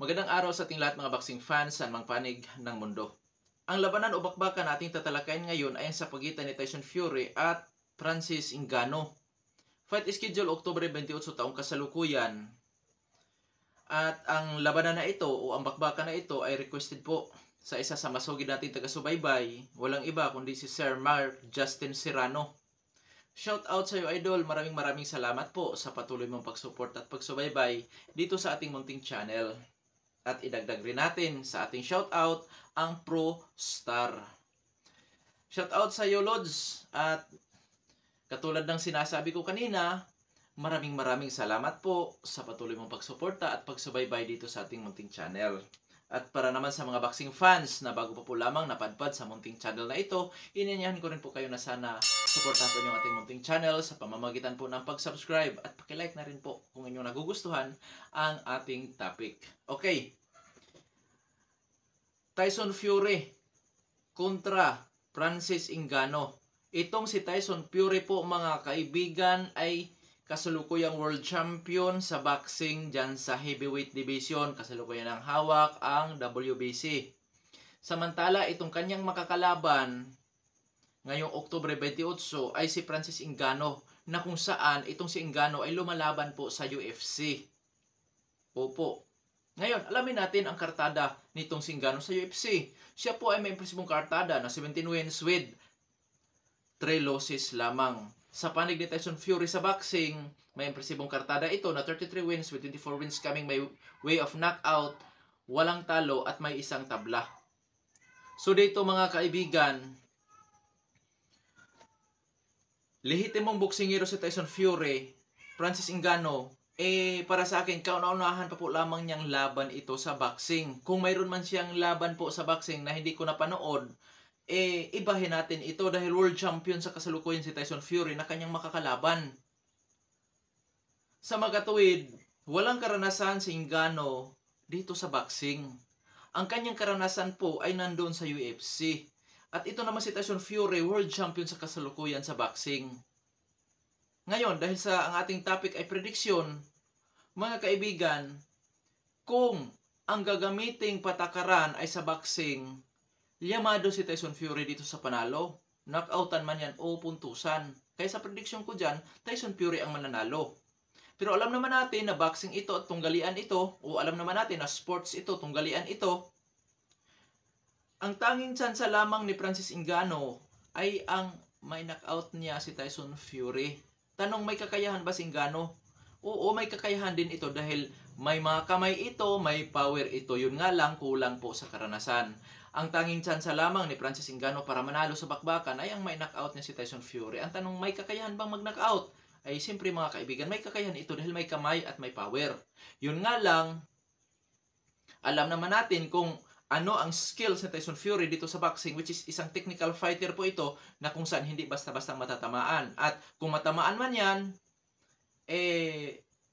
Magandang araw sa ating lahat mga boxing fans sa mang panig ng mundo. Ang labanan o bakbakan na ating tatalakayin ngayon ay ang sa pagitan ni Tyson Fury at Francis Ngannou. Fight schedule Oktubre 28 taong kasalukuyan. At ang labanan na ito o ang bakbakan na ito ay requested po sa isa sa masugid nating taga-subaybay, walang iba kundi si Sir Mark Justin Serrano. Shout out sa iyo idol, maraming salamat po sa patuloy mong pagsupport at pagsubaybay dito sa ating munting channel. At idagdag rin natin sa ating shout out ang Pro Star. Shout out sa iyo Lods, at katulad ng sinasabi ko kanina, maraming salamat po sa patuloy mong pagsuporta at pagsubaybay dito sa ating munting channel. At para naman sa mga boxing fans na bago pa po lamang napadpad sa munting channel na ito, ininyahan ko rin po kayo na sana suportahan po yung ating munting channel sa pamamagitan po ng pag-subscribe at pakilike na rin po kung inyong nagugustuhan ang ating topic. Okay. Tyson Fury kontra Francis Ngannou. Itong si Tyson Fury po mga kaibigan ay kasalukuyang world champion sa boxing dyan sa heavyweight division. Kasalukuyan ng hawak ang WBC. Samantala, itong kanyang makakalaban ngayong Oktubre 28 ay si Francis Ngannou, na kung saan itong si Ngannou ay lumalaban po sa UFC. Opo. Ngayon, alamin natin ang kartada nitong si Ngannou sa UFC. Siya po ay may impresibong kartada na 17 wins with 3 losses lamang. Sa panig ni Tyson Fury sa boxing, may impresibong kartada ito na 33 wins with 24 wins coming by way of knockout, walang talo at may isang tabla. So dito mga kaibigan, lehitimong boksingero si Tyson Fury, Francis Ngannou, para sa akin, kauna-unahan pa po lamang niyang laban ito sa boxing. Kung mayroon man siyang laban po sa boxing na hindi ko napanood, ibahin natin ito dahil world champion sa kasalukuyan si Tyson Fury na kanyang makakalaban. Sa magatuwid, walang karanasan si Ngannou dito sa boxing. Ang kanyang karanasan po ay nandoon sa UFC. At ito naman si Tyson Fury, world champion sa kasalukuyan sa boxing. Ngayon, dahil sa ang ating topic ay prediksyon, mga kaibigan, kung ang gagamiting patakaran ay sa boxing, liyamado si Tyson Fury dito sa panalo. Knockoutan man yan o puntusan. Kaya sa prediction ko dyan, Tyson Fury ang mananalo. Pero alam naman natin na boxing ito at tunggalian ito, o alam naman natin na sports ito, tunggalian ito. Ang tanging tsansa lamang ni Francis Ngannou ay ang may knockout niya si Tyson Fury. Tanong, may kakayahan ba si Ngannou? Oo, may kakayahan din ito dahil may mga kamay ito, may power ito. Yun nga lang, kulang po sa karanasan. Ang tanging tsansa lamang ni Francis Ngannou para manalo sa bakbakan ay ang may knockout niya si Tyson Fury. Ang tanong, may kakayahan bang mag-knockout? Ay siyempre mga kaibigan, may kakayahan ito dahil may kamay at may power. Yun nga lang, alam naman natin kung ano ang skills ni Tyson Fury dito sa boxing, which is isang technical fighter po ito na kung saan hindi basta-bastang matatamaan. At kung matamaan man yan,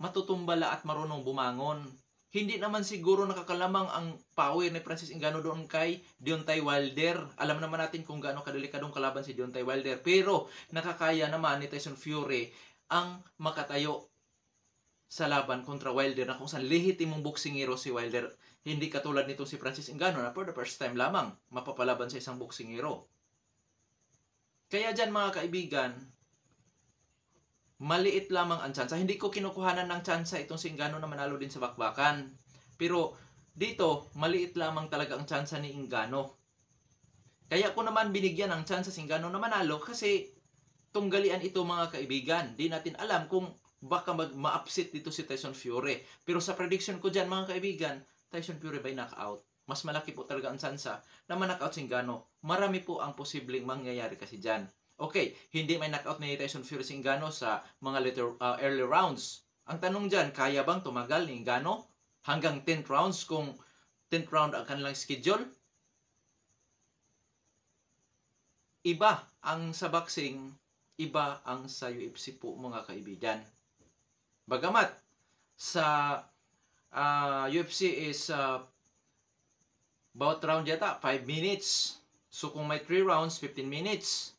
matutumbala at marunong bumangon. Hindi naman siguro nakakalamang ang power ni Francis Ngannou doon kay Deontay Wilder. Alam naman natin kung gaano kadelikadong kalaban si Deontay Wilder. Pero nakakaya naman ni Tyson Fury ang makatayo sa laban kontra Wilder na kung saan lehitimong boksingero si Wilder. Hindi katulad nito si Francis Ngannou na for the first time lamang mapapalaban sa isang boksingero. Kaya dyan mga kaibigan, maliit lamang ang tsansa. Hindi ko kinukuhanan ng tsansa itong si Ngannou na manalo din sa bakbakan. Pero dito, maliit lamang talaga ang tsansa ni Ngannou. Kaya ko naman binigyan ng tsansa si Ngannou na manalo kasi tunggalian ito mga kaibigan. Di natin alam kung baka ma-upset dito si Tyson Fury. Pero sa prediction ko dyan mga kaibigan, Tyson Fury by knockout. Mas malaki po talaga ang tsansa na ma-knockout si Ngannou. Marami po ang posibleng mangyayari kasi dyan. Okay, hindi may knockout ni Tyson Fury si Ngannou sa mga early rounds. Ang tanong dyan, kaya bang tumagal ni Ngannou hanggang 10th rounds kung 10th round ang kanilang schedule? Iba ang sa boxing, iba ang sa UFC po mga kaibigan. Bagamat sa UFC is bawat round yata 5 minutes. So kung may 3 rounds, 15 minutes.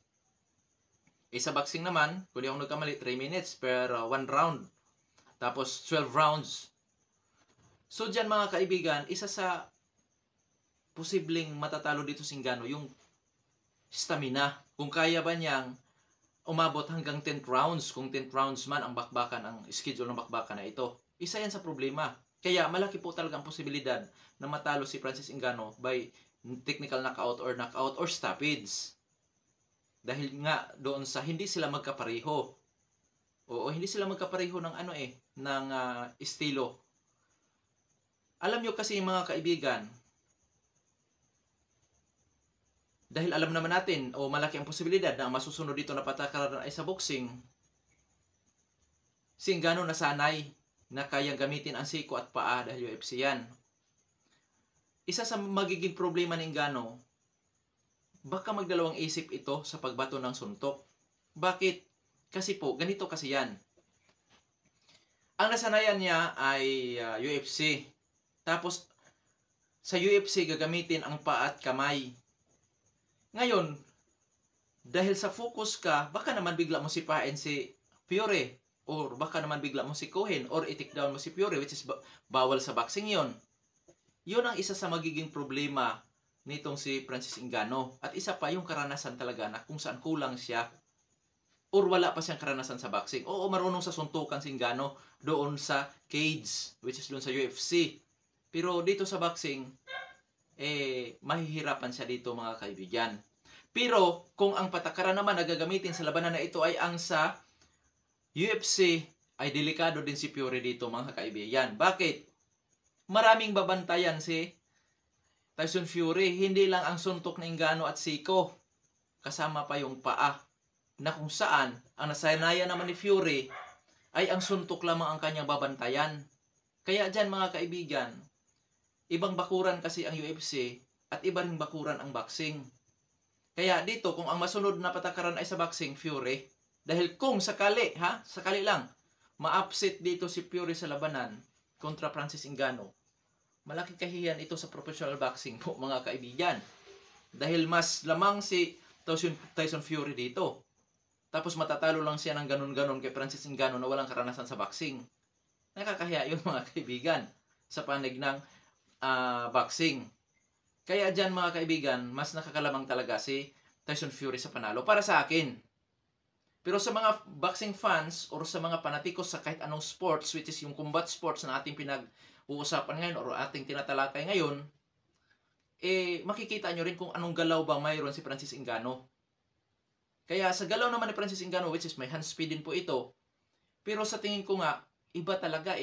Sa boxing naman, kung di ako nagkamali, 3 minutes per 1 round. Tapos 12 rounds. So dyan mga kaibigan, isa sa posibleng matatalo dito si Ngannou yung stamina. Kung kaya ba niyang umabot hanggang 10th rounds, kung 10th rounds man ang bakbakan, ang schedule ng bakbakan na ito. Isa yan sa problema. Kaya malaki po talaga ang posibilidad na matalo si Francis Ngannou by technical knockout or stoppage. Dahil nga doon sa hindi sila magkapareho. Oo, hindi sila magkapareho ng estilo. Alam nyo kasi mga kaibigan, dahil alam naman natin o malaki ang posibilidad na ang masusunod dito na patakaran ay sa boxing, si Ngannou nasanay na kayang gamitin ang siko at paa dahil UFC yan. Isa sa magiging problema ni Ngannou, baka magdalawang isip ito sa pagbato ng suntok. Bakit? Kasi po, ganito kasi yan. Ang nasanayan niya ay UFC. Tapos, sa UFC gagamitin ang paa at kamay. Ngayon, dahil sa focus ka, baka naman bigla mo sipain si Fury, or baka naman bigla mo si Cohen, or i-take down mo si Fury, which is bawal sa boxing yon. Yun ang isa sa magiging problema nitong si Francis Ngannou. At isa pa yung karanasan talaga na kung saan kulang siya, or wala pa siyang karanasan sa boxing. Oo, marunong sa suntukan si Ngannou doon sa cage, which is doon sa UFC. Pero dito sa boxing, mahihirapan siya dito mga kaibigan. Pero kung ang patakaran naman na gagamitin sa labanan na ito ay ang sa UFC, ay delikado din si Fury dito mga kaibigan. Bakit? Maraming babantayan si Tyson Fury. Hindi lang ang suntok ng Ngannou at siko, kasama pa yung paa, na kung saan ang nasanayan naman ni Fury ay ang suntok lamang ang kanyang babantayan. Kaya dyan mga kaibigan, ibang bakuran kasi ang UFC at iba ring bakuran ang boxing. Kaya dito, kung ang masunod na patakaran ay sa boxing, Fury, dahil kung sakali lang, ma-upset dito si Fury sa labanan kontra Francis Ngannou, malaking kahihiyan ito sa professional boxing po mga kaibigan. Dahil mas lamang si Tyson Fury dito. Tapos matatalo lang siya ng ganun-ganon kay Francis Ngannou na walang karanasan sa boxing. Nakakahiya yun mga kaibigan sa panig ng boxing. Kaya dyan mga kaibigan, mas nakakalamang talaga si Tyson Fury sa panalo para sa akin. Pero sa mga boxing fans or sa mga panatikos sa kahit anong sports, which is yung combat sports na ating pinag-uusapan ngayon or ating tinatalakay ngayon, makikita nyo rin kung anong galaw ba mayroon si Francis Ngannou. Kaya sa galaw naman ni Francis Ngannou, which is may hand speed din po ito, pero sa tingin ko nga, iba talaga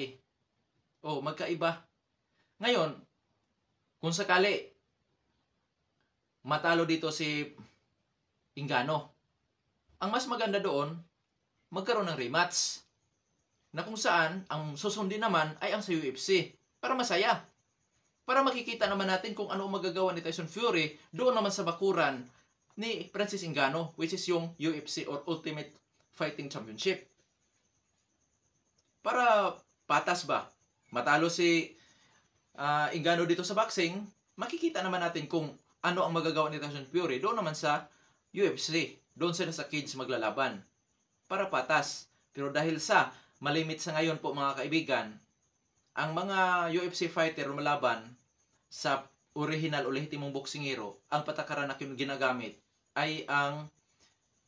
magkaiba. Ngayon, kung sakali matalo dito si Ngannou, ang mas maganda doon, magkaroon ng rematch. Na kung saan, ang susundin naman ay ang sa UFC. Para masaya. Para makikita naman natin kung ano ang magagawa ni Tyson Fury doon naman sa bakuran ni Francis Ngannou, which is yung UFC or Ultimate Fighting Championship. Para patas ba? Matalo si Ngannou dito sa boxing, makikita naman natin kung ano ang magagawa ni Tyson Fury doon naman sa UFC. Doon sila sa cage maglalaban. Para patas. Pero dahil sa malimit sa ngayon po mga kaibigan, ang mga UFC fighter lumalaban sa original o lehitimong boksingero, ang patakaran na ginagamit ay ang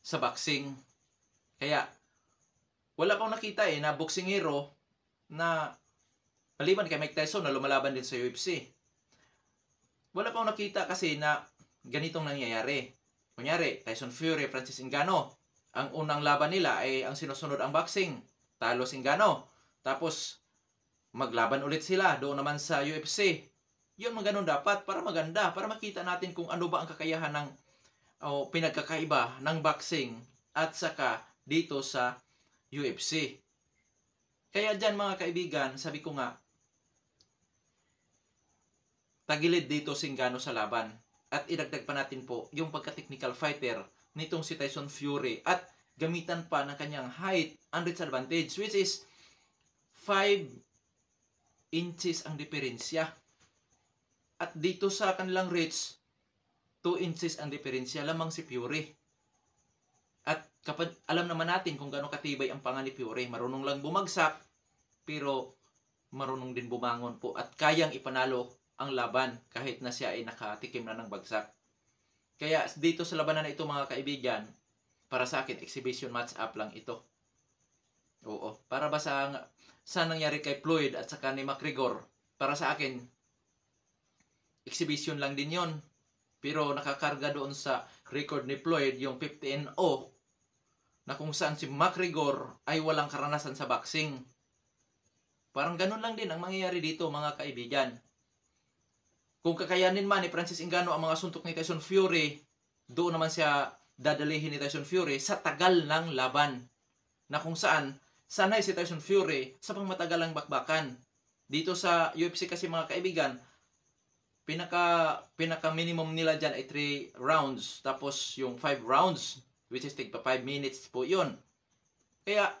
sa boxing. Kaya, wala pang nakita na boksingero na maliban kay Mike Tyson na lumalaban din sa UFC. Wala pang nakita kasi na ganitong nangyayari. Kunyari, Tyson Fury, Francis Ngannou, ang unang laban nila ay ang sinusunod ang boxing. Talo si Ngannou. Tapos, maglaban ulit sila doon naman sa UFC. Yun mga ganun dapat para maganda, para makita natin kung ano ba ang kakayahan ng pinagkakaiba ng boxing at saka dito sa UFC. Kaya dyan mga kaibigan, sabi ko nga, tagilid dito si Ngannou sa laban. At idagdag pa natin po yung pagka-technical fighter nitong si Tyson Fury at gamitan pa ng kanyang height and reach advantage, which is 5 inches ang diferensya. At dito sa kanilang reach, 2 inches ang diferensya lamang si Fury. At alam naman natin kung gaano katibay ang panga ni Fury. Marunong lang bumagsak, pero marunong din bumangon po at kayang ipanalo ang laban kahit na siya ay nakatikim na ng bagsak. Kaya dito sa labanan na ito mga kaibigan, para sa akin, exhibition match up lang ito. Oo. Para ba sa nangyari kay Floyd at saka ni McGregor, para sa akin, exhibition lang din yon. Pero nakakarga doon sa record ni Floyd yung 15-0 na kung saan si McGregor ay walang karanasan sa boxing. Parang ganun lang din ang mangyayari dito mga kaibigan. Kung kakayanin man ni Francis Ngannou ang mga suntok ni Tyson Fury, doon naman siya dadalihin ni Tyson Fury sa tagal ng laban. Na kung saan, sanay si Tyson Fury sa pangmatagalang bakbakan. Dito sa UFC kasi mga kaibigan, pinaka minimum nila dyan ay 3 rounds. Tapos yung 5 rounds, which is tigpa 5 minutes po yun. Kaya,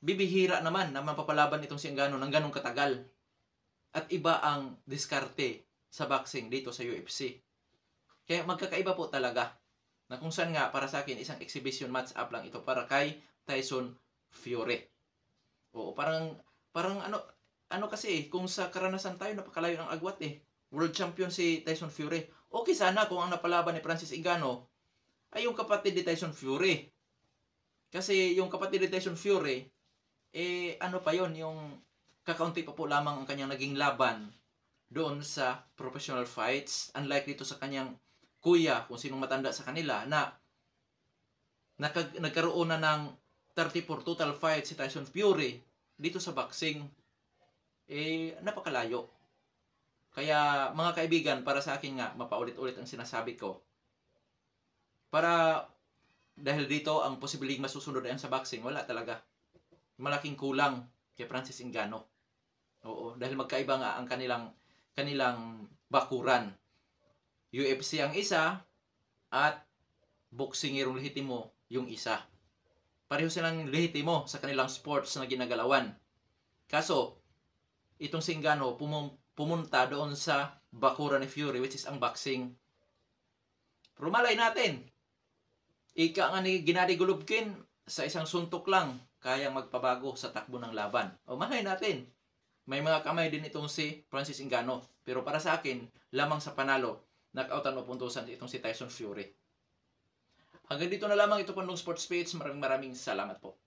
bibihira naman na mapapalaban itong si Ngannou ng ganong katagal. At iba ang diskarte sa boxing dito sa UFC. Kaya magkakaiba po talaga. Na kung saan nga, para sa akin, isang exhibition match up lang ito para kay Tyson Fury. Oo, parang ano kasi kung sa karanasan tayo, napakalayo ng agwat eh. World champion si Tyson Fury. Okay sana kung ang napalaban ni Francis Ngannou ay yung kapatid ni Tyson Fury. Kasi yung kapatid ni Tyson Fury, ano pa yon, yung kakaunti pa po lamang ang kanyang naging laban doon sa professional fights. Unlike dito sa kanyang kuya, kung sinong matanda sa kanila, na nagkaroon na ng 34 total fights si Tyson Fury dito sa boxing. Napakalayo. Kaya mga kaibigan, para sa akin nga, mapaulit-ulit ang sinasabi ko. Dahil dito, ang posibleng masusunod ay sa boxing, wala talaga. Malaking kulang kay Francis Ngannou. Oo, dahil magkaiba nga ang kanilang bakuran. UFC ang isa at boksingirong lehitimo yung isa. Pareho silang lehitimo sa kanilang sports na ginagalawan. Kaso, itong si Ngannou pumunta doon sa bakuran ni Fury, which is ang boxing. Pero malay natin, ika nga ni Gennady Golovkin, sa isang suntok lang, kayang magpabago sa takbo ng laban. O malay natin, may mga kamay din itong si Francis Ngannou. Pero para sa akin, lamang sa panalo, knockoutan o puntusan itong si Tyson Fury. Hanggang dito na lamang ito po ng Sports Page. Maraming salamat po.